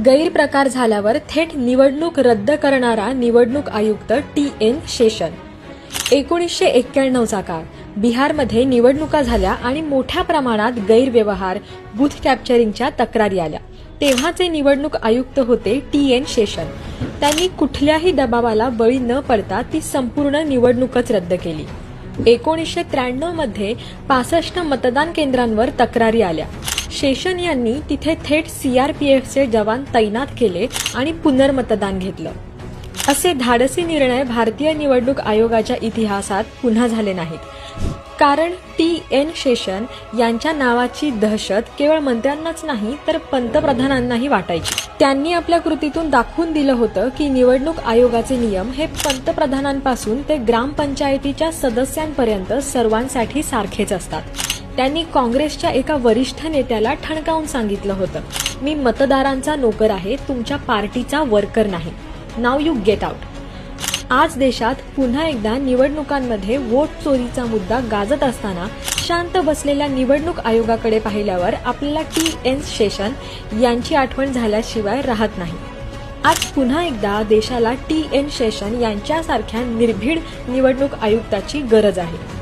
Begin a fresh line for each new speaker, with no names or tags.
गैरप्रकार झाल्यावर थेट निवडणूक रद्द करणारा निवडणूक आयुक्त टी.एन. शेषन। 1991चा काळ, बिहारमध्ये निवडणुका झाल्या आणि मोठ्या प्रमाणात गैरव्यवहार, बूथ कॅप्चरिंगच्या तक्रारी आल्या। तेव्हाचे निवडणूक आयुक्त होते टी.एन. शेषन। त्यांनी कुठल्याही दबावाला बळी न पडता ती संपूर्ण निवडणूकच रद्द केली। 1993 मध्ये 65 मतदान केंद्रांवर तक्रारी आल्या। शेषन यांनी तिथे थेट सीआरपीएफचे जवान तैनात केले आणि पुनर्मतदान घेतलं। असे धाडसी निर्णय भारतीय निवडणूक आयोगाच्या इतिहासात पुन्हा झाले नाहीत, कारण टी.एन. शेषन यांच्या नावाची दहशत केवळ मंत्र्यांनाच नाही तर पंतप्रधानांनाही वाटायची। त्यांनी आपल्या कृतीतून दाखवून दिलं होतं की निवडणूक आयोगाचे नियम हे पंतप्रधानांपासून ते ग्रामपंचायतीच्या सदस्यांपर्यंत सर्वांसाठी सारखेच असतात। त्यांनी काँग्रेसच्या एका वरिष्ठ नेत्याला ठणकावून सांगितलं होतं, मी मतदारांचा नोकर आहे, तुमच्या पार्टीचा वर्कर नाही। Now you get out. आज देशात पुन्हा एकदा निवडणुकांमध्ये वोट चोरीचा मुद्दा गाजत असताना शांत बसलेल्या निवडणूक आयोगाकडे पाहिल्यावर आपल्याला टी.एन. शेषन यांची आठवण झाल्याशिवाय राहत नाही। आज पुन्हा एकदा देशाला टी.एन. शेषन यांच्यासारख्या निर्भीड निवडणूक आयुक्ताची गरज आहे।